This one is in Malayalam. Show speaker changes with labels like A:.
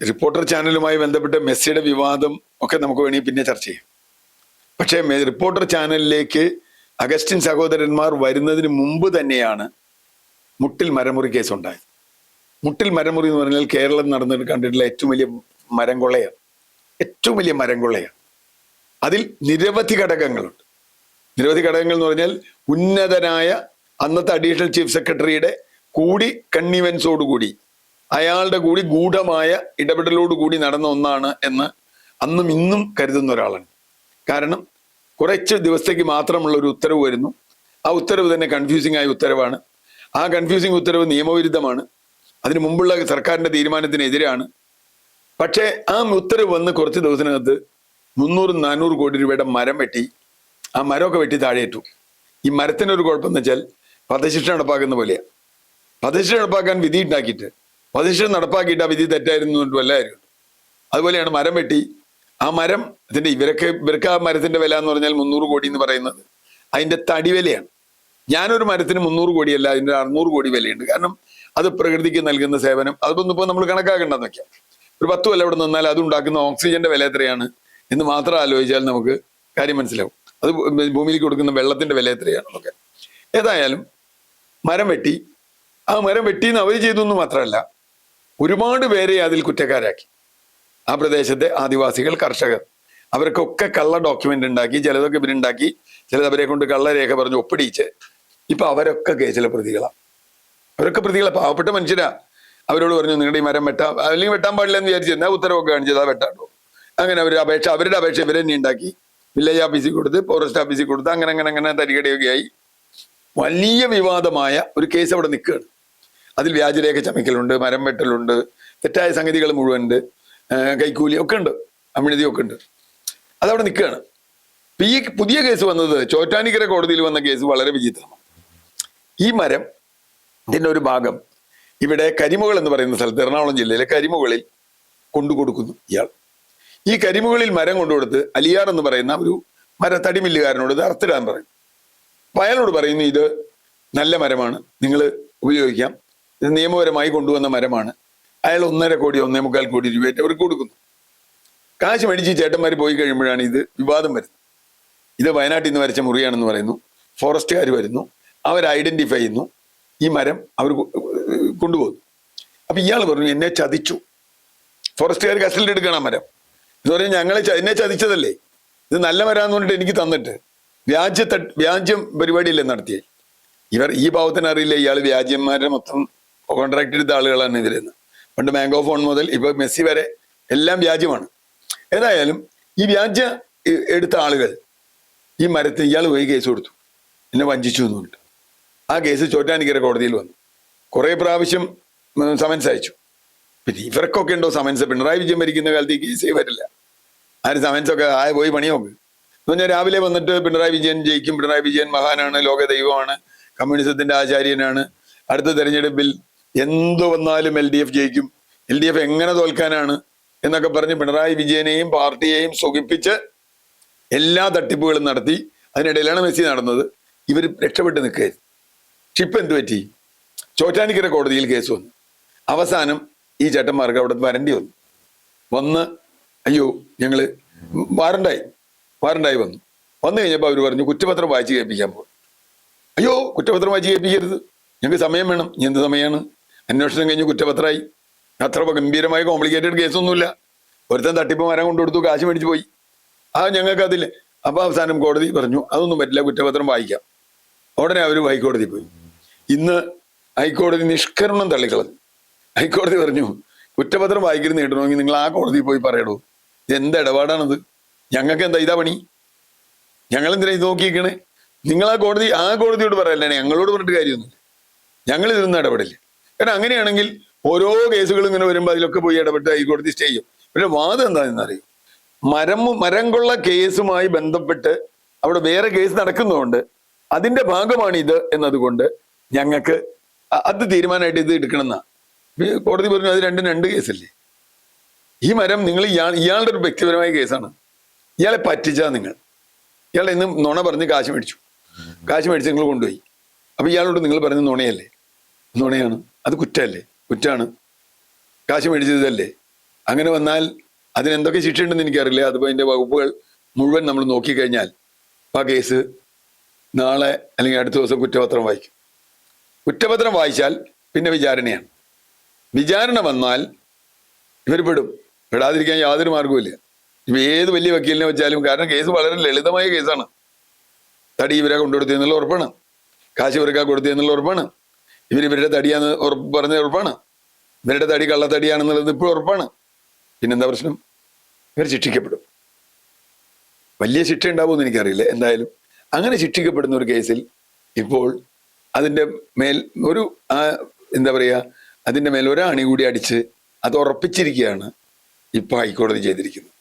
A: റിപ്പോർട്ടർ ചാനലുമായി ബന്ധപ്പെട്ട് മെസ്സിയുടെ വിവാദം ഒക്കെ നമുക്ക് വേണമെങ്കിൽ പിന്നെ ചർച്ച ചെയ്യാം. പക്ഷേ റിപ്പോർട്ടർ ചാനലിലേക്ക് അഗസ്റ്റിൻ സഹോദരന്മാർ വരുന്നതിന് മുമ്പ് തന്നെയാണ് മുട്ടിൽ മരമുറി കേസ് ഉണ്ടായത്. മുട്ടിൽ മരമുറി എന്ന് പറഞ്ഞാൽ കേരളം നടന്നിട്ട് കണ്ടിട്ടുള്ള ഏറ്റവും വലിയ മരം കൊള്ളയാണ്. ഏറ്റവും വലിയ മരം കൊള്ളയാണ്. അതിൽ നിരവധി ഘടകങ്ങളുണ്ട്. നിരവധി ഘടകങ്ങൾ എന്ന് പറഞ്ഞാൽ ഉന്നതനായ അന്നത്തെ അഡീഷണൽ ചീഫ് സെക്രട്ടറിയുടെ കൂടി കണ്ണീവൻസോടുകൂടി അയാളുടെ കൂടി ഗൂഢമായ ഇടപെടലോടുകൂടി നടന്ന ഒന്നാണ് എന്ന് അന്നും ഇന്നും കരുതുന്ന ഒരാളാണ്. കാരണം കുറച്ച് ദിവസത്തേക്ക് മാത്രമുള്ള ഒരു ഉത്തരവ് വരുന്നു. ആ ഉത്തരവ് തന്നെ കൺഫ്യൂസിംഗ് ആയ ഉത്തരവാണ്. ആ കൺഫ്യൂസിംഗ് ഉത്തരവ് നിയമവിരുദ്ധമാണ്. അതിനു മുമ്പുള്ള സർക്കാരിന്റെ തീരുമാനത്തിനെതിരാണ്. പക്ഷേ ആ ഉത്തരവ് വന്ന് കുറച്ച് ദിവസത്തിനകത്ത് 300-400 കോടി രൂപയുടെ മരം വെട്ടി. ആ മരമൊക്കെ വെട്ടി താഴെയിട്ടു. ഈ മരത്തിനൊരു കുഴപ്പമെന്ന് വെച്ചാൽ വധശിക്ഷ നടപ്പാക്കുന്ന പോലെയാണ്. വധശിക്ഷ നടപ്പാക്കാൻ വിധി ഉണ്ടാക്കിയിട്ട് വധശിക്ഷ നടപ്പാക്കിയിട്ട് ആ വിധി തെറ്റായിരുന്നു അല്ലായിരുന്നു. അതുപോലെയാണ് മരം വെട്ടി. ആ മരം അതിന്റെ ഇവർക്ക് ആ മരത്തിന്റെ വില എന്ന് പറഞ്ഞാൽ 300 കോടി എന്ന് പറയുന്നത് അതിന്റെ തടി വിലയാണ്. ഞാനൊരു മരത്തിന് 300 കോടിയല്ല, അതിന്റെ 600 കോടി വിലയുണ്ട്. കാരണം അത് പ്രകൃതിക്ക് നൽകുന്ന സേവനം. അതൊന്നും ഇപ്പോൾ നമ്മൾ കണക്കാക്കേണ്ടെന്ന് വെക്കാം. ഒരു 10 കൊല്ലം അവിടെ നിന്നാൽ അത് ഉണ്ടാക്കുന്ന ഓക്സിജന്റെ വില എത്രയാണ് എന്ന് മാത്രം ആലോചിച്ചാൽ നമുക്ക് കാര്യം മനസ്സിലാവും. അത് ഭൂമിയിലേക്ക് കൊടുക്കുന്ന വെള്ളത്തിന്റെ വില എത്രയാണെന്നൊക്കെ. ഏതായാലും മരം വെട്ടി. ആ മരം വെട്ടിന്ന് അവർ ചെയ്തു എന്ന് മാത്രമല്ല, ഒരുപാട് പേരെ അതിൽ കുറ്റക്കാരാക്കി. ആ പ്രദേശത്തെ ആദിവാസികൾ, കർഷകർ, അവർക്കൊക്കെ കള്ള ഡോക്യുമെന്റ് ഉണ്ടാക്കി. ചിലതൊക്കെ ഇവരുണ്ടാക്കി, ചിലത് അവരെ കൊണ്ട് കള്ളരേഖ പറഞ്ഞ് ഒപ്പിടിച്ച് ഇപ്പൊ അവരൊക്കെ കേസിലെ പ്രതികളാണ്. അവരൊക്കെ പ്രതികളെ പാവപ്പെട്ട മനുഷ്യരാ. അവരോട് പറഞ്ഞു നിങ്ങളുടെ ഈ മരം വെട്ടാം, അല്ലെങ്കിൽ വെട്ടാൻ പാടില്ല എന്ന് വിചാരിച്ചിരുന്ന ഉത്തരവൊക്കെ കാണിച്ചത് ആ വെട്ടാണ്ടോ. അങ്ങനെ അവരുടെ അപേക്ഷ ഇവരെ തന്നെ ഉണ്ടാക്കി വില്ലേജ് ഓഫീസിൽ കൊടുത്ത്, ഫോറസ്റ്റ് ഓഫീസിൽ കൊടുത്ത്, അങ്ങനെ തരികടയൊക്കെ ആയി. വലിയ വിവാദമായ ഒരു കേസ് അവിടെ നിൽക്കുകയാണ്. അതിൽ വ്യാജരേഖ ചമയ്ക്കലുണ്ട്, മരം വെട്ടലുണ്ട്, തെറ്റായ സംഗതികൾ മുഴുവനുണ്ട്, കൈക്കൂലി ഒക്കെ ഉണ്ട്, അമിഴിതിയൊക്കെ ഉണ്ട്. അതവിടെ നിൽക്കുകയാണ്. ഈ പുതിയ കേസ് വന്നത് ചോറ്റാനിക്കര കോടതിയിൽ വന്ന കേസ് വളരെ വിചിത്രമാണ്. ഈ മരം ഇതിൻ്റെ ഒരു ഭാഗം ഇവിടെ കരിമുകൾ എന്ന് പറയുന്ന സ്ഥലത്ത്, എറണാകുളം ജില്ലയിലെ കരിമുകളിൽ കൊണ്ടുകൊടുക്കുന്നു ഇയാൾ. ഈ കരിമുകളിൽ മരം കൊണ്ടുകൊടുത്ത് അലിയാർ എന്ന് പറയുന്ന ഒരു തടിമില്ലുകാരനോട് ഇത് അറുത്തിടാൻ പറയും. അപ്പൊ അയാളോട് പറയുന്നു ഇത് നല്ല മരമാണ്, നിങ്ങൾ ഉപയോഗിക്കാം, ഇത് നിയമപരമായി കൊണ്ടുവന്ന മരമാണ്. അയാൾ 1.5 കോടി 1.25 കോടി രൂപയായിട്ട് അവർക്ക് കൊടുക്കുന്നു. കാശ് മേടിച്ച് ചേട്ടന്മാർ പോയി കഴിയുമ്പോഴാണ് ഇത് വിവാദം വരുന്നത്. ഇത് വയനാട്ടിൽ നിന്ന് വരച്ച മുറിയാണെന്ന് പറയുന്നു. ഫോറസ്റ്റുകാർ വരുന്നു, അവർ ഐഡന്റിഫൈ ചെയ്യുന്നു, ഈ മരം അവർ കൊണ്ടുപോകുന്നു. അപ്പൊ ഇയാൾ പറഞ്ഞു എന്നെ ചതിച്ചു. ഫോറസ്റ്റുകാർ കസ്റ്റഡിയിൽ എടുക്കണം മരം. എന്ന് പറഞ്ഞാൽ എന്നെ ചതിച്ചതല്ലേ, ഇത് നല്ല മരാന്ന് പറഞ്ഞിട്ട് എനിക്ക് തന്നിട്ട് വ്യാജ്യം പരിപാടിയല്ലേ നടത്തിയേ. ഈ ഭാവത്തിന് അറിയില്ല ഇയാൾ വ്യാജ്യന്മാരെ മൊത്തം കോൺട്രാക്ട് എടുത്ത ആളുകളാണ് ഇതിലെന്ന്. പണ്ട് മാംഗോ ഫോൺ മുതൽ ഇപ്പൊ മെസ്സി വരെ എല്ലാം വ്യാജ്യമാണ്. ഏതായാലും ഈ വ്യാജ്യ എടുത്ത ആളുകൾ ഈ മരത്തിന് ഇയാൾ പോയി കേസ് കൊടുത്തു, എന്നെ വഞ്ചിച്ചു എന്ന് പറഞ്ഞിട്ട്. ആ കേസ് ചോറ്റാനിക്കര കോടതിയിൽ വന്നു. കുറെ പ്രാവശ്യം സമൻസ് അയച്ചു. പിന്നെ ഇവർക്കൊക്കെ ഉണ്ടോ സമൻസ്? പിണറായി വിജയൻ ഭരിക്കുന്ന കാലത്ത് ഈ കേസേ വരില്ല. ആര് സമൻസൊക്കെ പോയി പണി നോക്ക് എന്ന് പറഞ്ഞാൽ രാവിലെ വന്നിട്ട് പിണറായി വിജയൻ ജയിക്കും, പിണറായി വിജയൻ മഹാനാണ്, ലോക ദൈവമാണ്, കമ്മ്യൂണിസത്തിന്റെ ആചാര്യനാണ്, അടുത്ത തെരഞ്ഞെടുപ്പിൽ എന്തു വന്നാലും LDF ജയിക്കും, LDF എങ്ങനെ തോൽക്കാനാണ് എന്നൊക്കെ പറഞ്ഞ് പിണറായി വിജയനെയും പാർട്ടിയെയും സുഖിപ്പിച്ച് എല്ലാ തട്ടിപ്പുകളും നടത്തി. അതിനിടയിലാണ് മെസ്സി നടന്നത്. ഇവർ രക്ഷപ്പെട്ട് നിൽക്കുകയായിരുന്നു. ഇപ്പം എന്ത് പറ്റി? ചോറ്റാനിക്കര കോടതിയിൽ കേസ് വന്നു. അവസാനം ഈ ചേട്ടന്മാർക്ക് അവിടെ വരേണ്ടി വന്ന് അയ്യോ ഞങ്ങള് വാറണ്ടായി വന്നു കഴിഞ്ഞപ്പോൾ അവർ പറഞ്ഞു കുറ്റപത്രം വായിച്ച് കേൾപ്പിക്കാൻ പോകും. അയ്യോ കുറ്റപത്രം വായിച്ച് കേൾപ്പിക്കരുത്, ഞങ്ങൾക്ക് സമയം വേണം. ഇനി എന്ത് സമയമാണ്? അന്വേഷണം കഴിഞ്ഞ് കുറ്റപത്രമായി. അത്ര ഗംഭീരമായ കോംപ്ലിക്കേറ്റഡ് കേസൊന്നുമില്ല. ഒരുത്തൻ തട്ടിപ്പ് മരം കൊണ്ടുകൊടുത്തു, കാശ് മേടിച്ചു പോയി. ഞങ്ങൾക്ക് അതില്ല. അപ്പൊ അവസാനം കോടതി പറഞ്ഞു അതൊന്നും പറ്റില്ല, കുറ്റപത്രം വായിക്കാം. ഉടനെ അവർ ഹൈക്കോടതി പോയി. ഇന്ന് ഹൈക്കോടതി നിഷ്കരണം തള്ളിക്കളഞ്ഞു. ഹൈക്കോടതി പറഞ്ഞു കുറ്റപത്രം വായിക്കരുത് നേടണമെങ്കിൽ നിങ്ങൾ ആ കോടതിയിൽ പോയി പറയണോ. എന്ത് ഇടപാടാണത്? ഞങ്ങൾക്ക് എന്താ ഇതാ പണി? ഞങ്ങളെന്തിനാ ഇത് നോക്കിയിരിക്കണേ? നിങ്ങൾ ആ കോടതിയോട് പറയല്ലേ, ഞങ്ങളോട് പറഞ്ഞിട്ട് കാര്യമൊന്നുമില്ല. ഞങ്ങൾ ഇതിലൊന്നും ഇടപെടില്ല. കാരണം അങ്ങനെയാണെങ്കിൽ ഓരോ കേസുകളും ഇങ്ങനെ വരുമ്പോൾ അതിലൊക്കെ പോയി ഇടപെട്ട് ഹൈക്കോടതി സ്റ്റേ ചെയ്യും. പിന്നെ വാദം എന്താണെന്നറിയും, മരം കൊള്ള കേസുമായി ബന്ധപ്പെട്ട് അവിടെ വേറെ കേസ് നടക്കുന്നതുകൊണ്ട് അതിന്റെ ഭാഗമാണ് ഇത് എന്നതുകൊണ്ട് ഞങ്ങൾക്ക് അത് തീരുമാനമായിട്ട് ഇത് എടുക്കണമെന്നാ കോടതി പറഞ്ഞു. അത് രണ്ടും 2 കേസല്ലേ. ഈ മരം നിങ്ങൾ ഇയാളുടെ ഒരു വ്യക്തിപരമായ കേസാണ്. ഇയാളെ പറ്റിച്ചാ നിങ്ങൾ. ഇയാളെ ഇന്ന് നുണ പറഞ്ഞ് കാശ് മേടിച്ച് നിങ്ങൾ കൊണ്ടുപോയി. അപ്പൊ ഇയാളോട് നിങ്ങൾ പറഞ്ഞ നുണയല്ലേ? നുണയാണ്. അത് കുറ്റമല്ലേ? കുറ്റാണ്. കാശ് മേടിച്ചതല്ലേ? അങ്ങനെ വന്നാൽ അതിനെന്തൊക്കെ ശിക്ഷയുണ്ടെന്ന് എനിക്കറിയില്ല. അതിപ്പോൾ അതിൻ്റെ വകുപ്പുകൾ മുഴുവൻ നമ്മൾ നോക്കിക്കഴിഞ്ഞാൽ ആ കേസ് നാളെ അല്ലെങ്കിൽ അടുത്ത ദിവസം കുറ്റപത്രം വായിക്കും. കുറ്റപത്രം വായിച്ചാൽ പിന്നെ വിചാരണയാണ്. വിചാരണ വന്നാൽ ഇവർ പെടും. പെടാതിരിക്കാൻ യാതൊരു മാർഗവുമില്ല. ഇവ ഏത് വലിയ വക്കീലിനെ വെച്ചാലും, കാരണം കേസ് വളരെ ലളിതമായ കേസാണ്. തടി ഇവരെ കൊണ്ടുകൊടുത്തെന്നുള്ള ഉറപ്പാണ്, കാശ് ഇവർക്കാ കൊടുത്തെന്നുള്ള ഉറപ്പാണ്, ഇവരുടെ തടിയാന്ന് പറഞ്ഞ ഉറപ്പാണ്, ഇവരുടെ തടി കള്ളത്തടിയാണെന്നുള്ളത് ഇപ്പോഴും ഉറപ്പാണ്. പിന്നെന്താ പ്രശ്നം? ഇവർ ശിക്ഷിക്കപ്പെടും. വലിയ ശിക്ഷ ഉണ്ടാവുമെന്ന് എനിക്കറിയില്ല. എന്തായാലും അങ്ങനെ ശിക്ഷിക്കപ്പെടുന്ന ഒരു കേസിൽ ഇപ്പോൾ അതിൻ്റെ മേൽ ഒരു എന്താ പറയുക, അതിൻ്റെ മേൽ ഒരാണി കൂടി അടിച്ച് അത് ഉറപ്പിച്ചിരിക്കുകയാണ് ഇപ്പോൾ ഹൈക്കോടതി ചെയ്തിരിക്കുന്നത്.